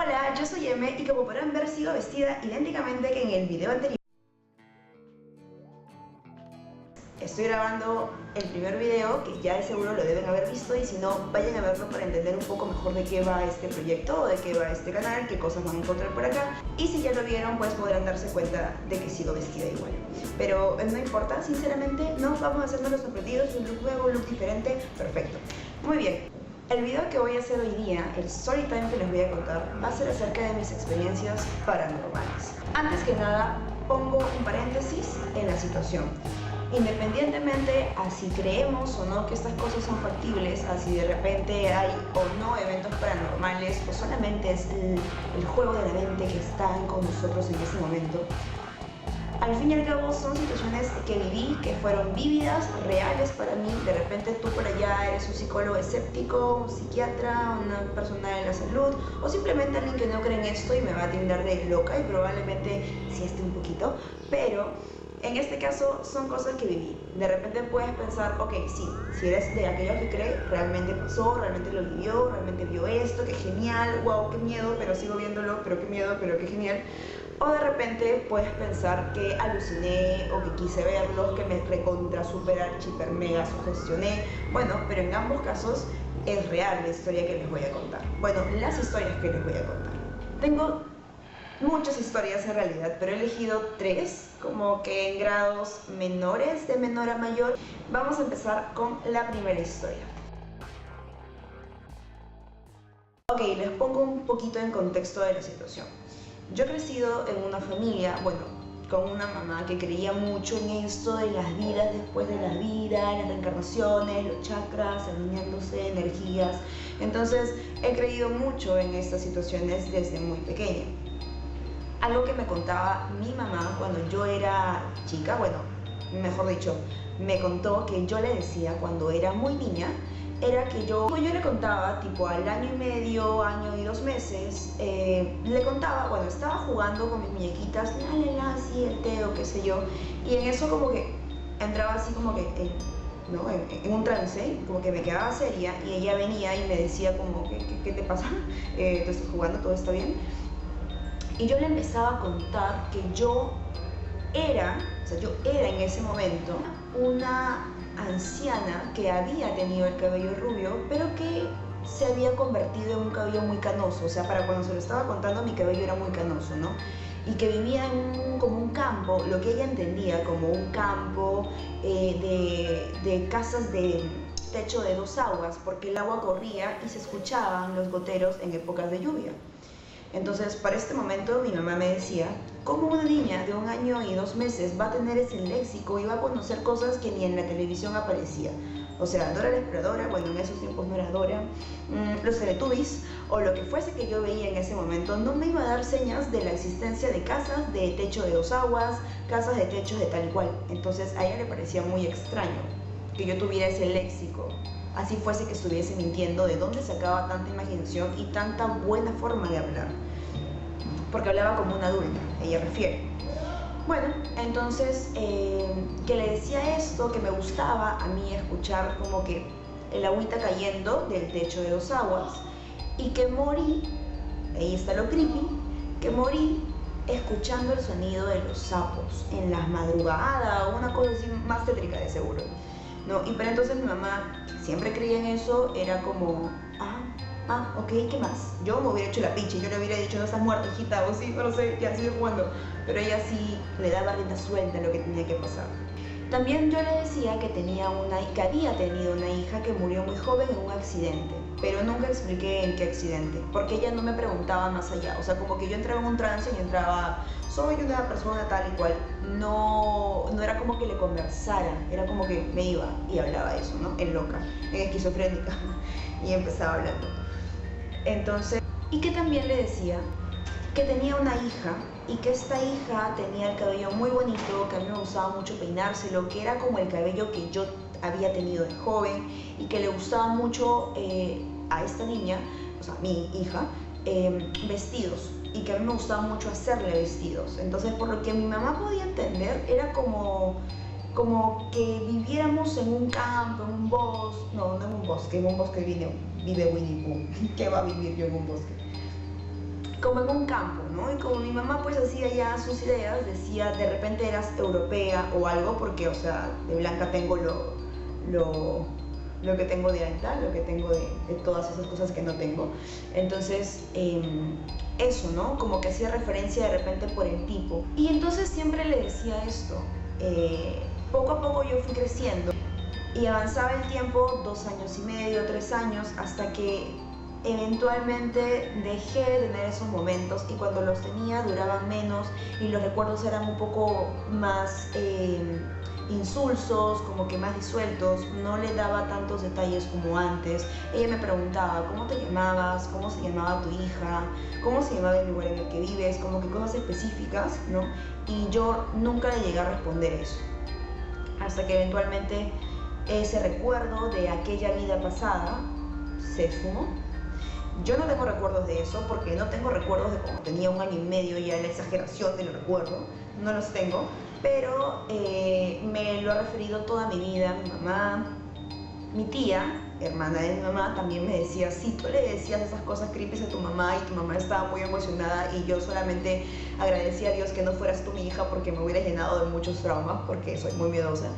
Hola, yo soy Eme y como podrán ver sigo vestida idénticamente que en el video anterior. Estoy grabando el primer video que ya de seguro lo deben haber visto y si no, vayan a verlo para entender un poco mejor de qué va este proyecto, de qué va este canal, qué cosas van a encontrar por acá. Y si ya lo vieron, pues podrán darse cuenta de que sigo vestida igual. Pero no importa, sinceramente, no vamos a hacernos los sorprendidos, un look nuevo, un look diferente, perfecto. Muy bien. El video que voy a hacer hoy día, el story time que les voy a contar, va a ser acerca de mis experiencias paranormales. Antes que nada, pongo un paréntesis en la situación. Independientemente a si creemos o no que estas cosas son factibles, a si de repente hay o no eventos paranormales, o solamente es el juego de la mente que están con nosotros en ese momento, al fin y al cabo son situaciones que viví, que fueron vívidas, reales para mí. De repente tú por allá eres un psicólogo escéptico, un psiquiatra, una persona de la salud, o simplemente alguien que no cree en esto y me va a tildar de loca, y probablemente sí esté un poquito, pero en este caso son cosas que viví. De repente puedes pensar, ok, sí, si eres de aquellos que cree, realmente pasó, realmente lo vivió, realmente vio esto, qué genial, wow, qué miedo, pero sigo viéndolo, pero qué miedo, pero qué genial. O de repente puedes pensar que aluciné o que quise verlos, que me recontra super archiper mega sugestioné. Bueno, pero en ambos casos es real la historia que les voy a contar. Bueno, las historias que les voy a contar. Tengo muchas historias en realidad, pero he elegido tres, como que en grados menores, de menor a mayor. Vamos a empezar con la primera historia. Ok, les pongo un poquito en contexto de la situación. Yo he crecido en una familia, bueno, con una mamá que creía mucho en esto de las vidas después de la vida, las reencarnaciones, los chakras, alineándose, energías. Entonces, he creído mucho en estas situaciones desde muy pequeña. Algo que me contaba mi mamá cuando yo era chica, bueno, mejor dicho, me contó que yo le decía cuando era muy niña, era que yo le contaba, tipo al año y medio, año y 2 meses, le contaba, bueno, estaba jugando con mis muñequitas, así el Teo, qué sé yo, y en eso como que entraba así como que, ¿no? En un trance, como que me quedaba seria, y ella venía y me decía como, ¿qué te pasa? ¿Tú estás jugando? ¿Todo está bien? Y yo le empezaba a contar que yo era en ese momento una anciana que había tenido el cabello rubio, pero que se había convertido en un cabello muy canoso. O sea, para cuando se lo estaba contando, mi cabello era muy canoso, ¿no? Y que vivía en como un campo, lo que ella entendía como un campo de casas de techo de 2 aguas, porque el agua corría y se escuchaban los goteros en épocas de lluvia. Entonces, para este momento, mi mamá me decía, ¿cómo una niña de 1 año y 2 meses va a tener ese léxico y va a conocer cosas que ni en la televisión aparecía? O sea, Dora la Exploradora, bueno, en esos tiempos no era Dora, los Teletubbies, o lo que fuese que yo veía en ese momento, no me iba a dar señas de la existencia de casas de techo de 2 aguas, casas de techos de tal y cual. Entonces, a ella le parecía muy extraño que yo tuviera ese léxico. Así fuese que estuviese mintiendo, de dónde sacaba tanta imaginación y tanta buena forma de hablar. Porque hablaba como una adulta, ella refiere. Bueno, entonces, que le decía esto, que me gustaba a mí escuchar como que el agüita cayendo del techo de 2 aguas, y que morí, ahí está lo creepy, que morí escuchando el sonido de los sapos en las madrugadas o una cosa así más tétrica de seguro. ¿No? Y para entonces mi mamá, que siempre creía en eso, era como, ok, ¿qué más? Yo me hubiera hecho la picha y yo le hubiera dicho, no estás muerta, hijita, o sí, no sé, ya sigue jugando. Pero ella sí le daba rienda suelta a lo que tenía que pasar. También yo le decía que había tenido una hija que murió muy joven en un accidente, pero nunca expliqué en qué accidente, porque ella no me preguntaba más allá. O sea, como que yo entraba en un trance y entraba, soy una persona tal y cual. No era como que le conversara, era como que me iba y hablaba eso, ¿no? En loca, en esquizofrénica, y empezaba hablando. Entonces, y que también le decía que tenía una hija y que esta hija tenía el cabello muy bonito, que a mí me gustaba mucho peinárselo, que era como el cabello que yo había tenido de joven, y que le gustaba mucho a esta niña, o sea, mi hija, vestidos, y que a mí me gustaba mucho hacerle vestidos. Entonces, por lo que mi mamá podía entender, era como que viviéramos en un campo, en un bosque, no en un bosque vive Winnie Pooh, ¿qué va a vivir yo en un bosque? como en un campo, ¿no? Y como mi mamá pues hacía ya sus ideas, decía, de repente eras europea o algo, porque, o sea, de blanca tengo lo que tengo de alta, lo que tengo de todas esas cosas que no tengo. Entonces, eso, ¿no? Como que hacía referencia de repente por el tipo. Y entonces siempre le decía esto. Poco a poco yo fui creciendo y avanzaba el tiempo, 2 años y medio, 3 años, hasta que eventualmente dejé de tener esos momentos, y cuando los tenía duraban menos y los recuerdos eran un poco más insulsos, como que más disueltos, no le daba tantos detalles como antes. Ella me preguntaba, ¿cómo te llamabas? ¿Cómo se llamaba tu hija? ¿Cómo se llamaba el lugar en el que vives? Como que cosas específicas, ¿no? Y yo nunca le llegué a responder eso, hasta que eventualmente ese recuerdo de aquella vida pasada se esfumó. Yo no tengo recuerdos de eso, porque no tengo recuerdos de cuando tenía 1 año y medio, ya la exageración de los recuerdos, no los tengo, pero me lo ha referido toda mi vida mi mamá. Mi tía, hermana de mi mamá, también me decía, sí, tú le decías esas cosas creepy a tu mamá y tu mamá estaba muy emocionada, y yo solamente agradecía a Dios que no fueras tú mi hija, porque me hubiera llenado de muchos traumas, porque soy muy miedosa.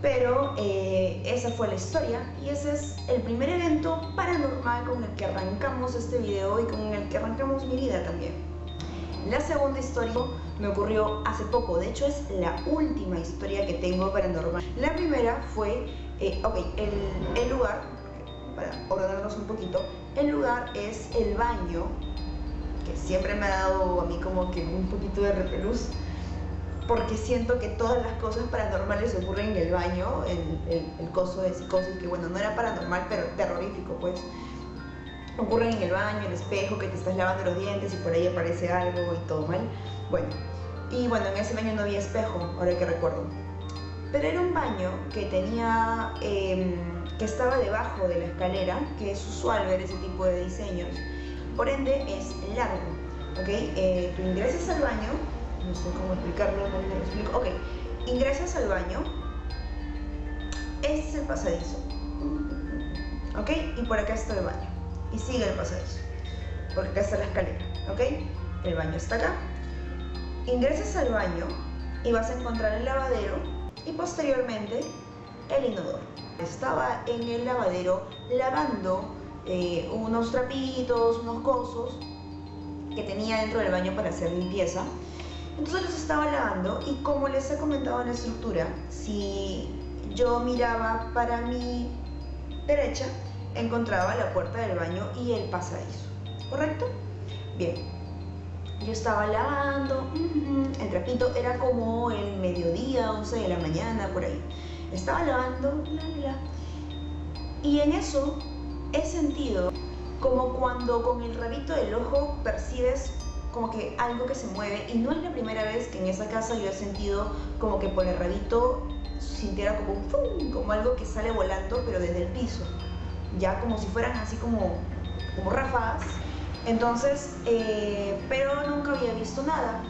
Pero esa fue la historia, y ese es el primer evento paranormal con el que arrancamos este video y con el que arrancamos mi vida también. La segunda historia me ocurrió hace poco, de hecho es la última historia que tengo paranormal. La primera fue, el lugar, para ordenarnos un poquito, el lugar es el baño, que siempre me ha dado a mí como que un poquito de repelús, porque siento que todas las cosas paranormales ocurren en el baño, el coso de psicosis, que bueno, no era paranormal, pero terrorífico, pues. Ocurren en el baño, el espejo, que te estás lavando los dientes y por ahí aparece algo y todo mal. Bueno, en ese baño no había espejo, ahora que recuerdo. Pero era un baño que tenía, que estaba debajo de la escalera, que es usual ver ese tipo de diseños. Por ende, es largo, ¿ok? Tú ingresas al baño, no sé cómo explicarlo, no lo explico. Ok, ingresas al baño, este es el pasadizo, ok, y por acá está el baño, y sigue el pasadizo, porque acá está la escalera, ok, el baño está acá. Ingresas al baño y vas a encontrar el lavadero y posteriormente el inodoro. Estaba en el lavadero lavando unos trapitos, unos cosos que tenía dentro del baño para hacer limpieza. Entonces los estaba lavando, y como les he comentado en la estructura, si yo miraba para mi derecha, encontraba la puerta del baño y el pasadizo, ¿correcto? Bien, yo estaba lavando, el trapito, era como el mediodía, 11 de la mañana, por ahí. Estaba lavando, y en eso he sentido como cuando con el rabito del ojo percibes como que algo que se mueve, y no es la primera vez que en esa casa yo he sentido como que por el rabito sintiera como un ¡fum!, como algo que sale volando, pero desde el piso, ya como si fueran así como ráfagas. Entonces, pero nunca había visto nada.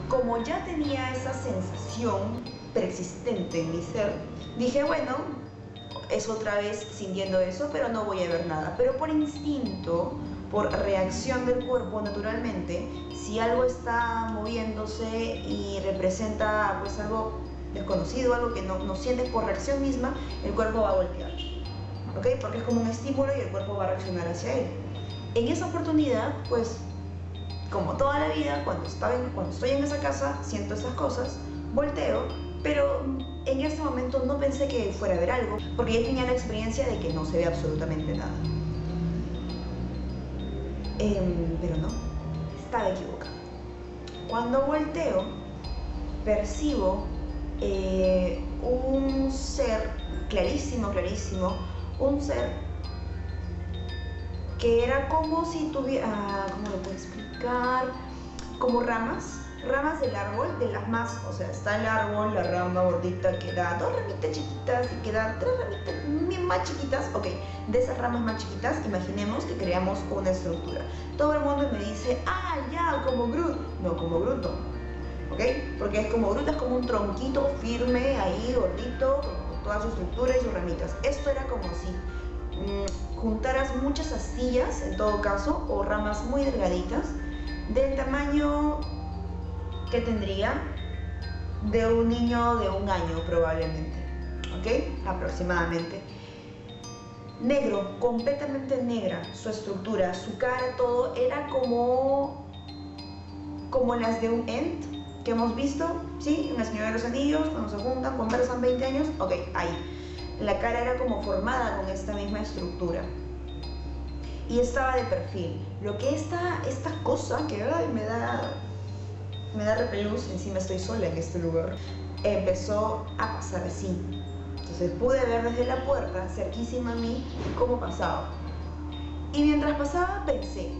Como ya tenía esa sensación persistente en mi ser, dije, bueno, es otra vez sintiendo eso, pero no voy a ver nada. Pero por instinto, por reacción del cuerpo, naturalmente, si algo está moviéndose y representa pues algo desconocido, algo que no sientes por reacción misma, el cuerpo va a voltear, ¿ok? Porque es como un estímulo y el cuerpo va a reaccionar hacia él. En esa oportunidad, pues, como toda la vida, cuando estoy en esa casa, siento esas cosas, volteo, pero en ese momento no pensé que fuera a ver algo, porque ya tenía la experiencia de que no se ve absolutamente nada. Pero no, estaba equivocada. Cuando volteo, percibo un ser clarísimo, un ser que era como si tuviera, ¿cómo lo puedo explicar? Como ramas del árbol, de las más, o sea, está el árbol, la rama gordita que da 2 ramitas chiquitas y que da 3 ramitas más chiquitas, ok, de esas ramas más chiquitas, imaginemos que creamos una estructura. Todo el mundo me dice, ah, ya, como Groot. No, como Groot no, ok, porque es como Groot, es como un tronquito firme ahí, gordito, con toda su estructura y sus ramitas. Esto era como si juntaras muchas astillas, en todo caso, o ramas muy delgaditas, del tamaño que tendría de un niño de 1 año probablemente, ¿ok? Aproximadamente. Negro, completamente negra, su estructura, su cara, todo era como las de un Ent que hemos visto, ¿sí? En El Señor de los Anillos, cuando se juntan, conversan 20 años, ok, ahí. La cara era como formada con esta misma estructura. Y estaba de perfil. Lo que esta cosa, que me da repelús, encima estoy sola en este lugar, empezó a pasar así. Entonces pude ver desde la puerta, cerquísima a mí, cómo pasaba. Y mientras pasaba pensé,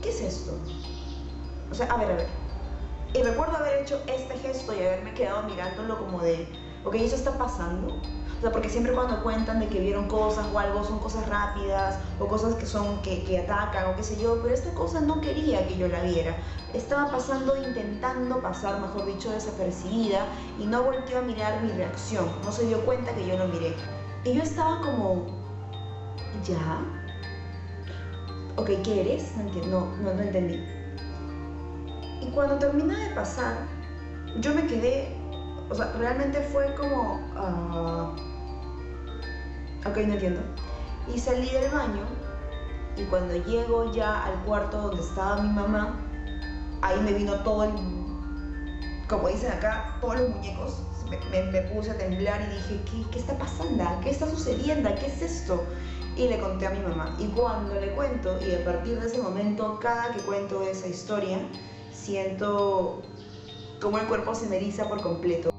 ¿qué es esto? O sea, a ver. Y recuerdo haber hecho este gesto y haberme quedado mirándolo como de, ok, ¿eso está pasando? O sea, porque siempre cuando cuentan de que vieron cosas o algo, son cosas rápidas o cosas que atacan o qué sé yo, pero esta cosa no quería que yo la viera. Estaba pasando, intentando pasar, mejor dicho, desapercibida, y no volteó a mirar mi reacción. No se dio cuenta que yo lo miré. Y yo estaba como, ¿ya? Ok, ¿qué eres? No entiendo, no entendí. Y cuando terminé de pasar, yo me quedé, o sea, realmente fue como, ok, no entiendo. Y salí del baño, y cuando llego ya al cuarto donde estaba mi mamá, ahí me vino todo el, como dicen acá, todos los muñecos. Me puse a temblar y dije, ¿qué está pasando? ¿Qué está sucediendo? ¿Qué es esto? Y le conté a mi mamá. Y cuando le cuento, y a partir de ese momento, cada que cuento esa historia, siento como el cuerpo se me eriza por completo.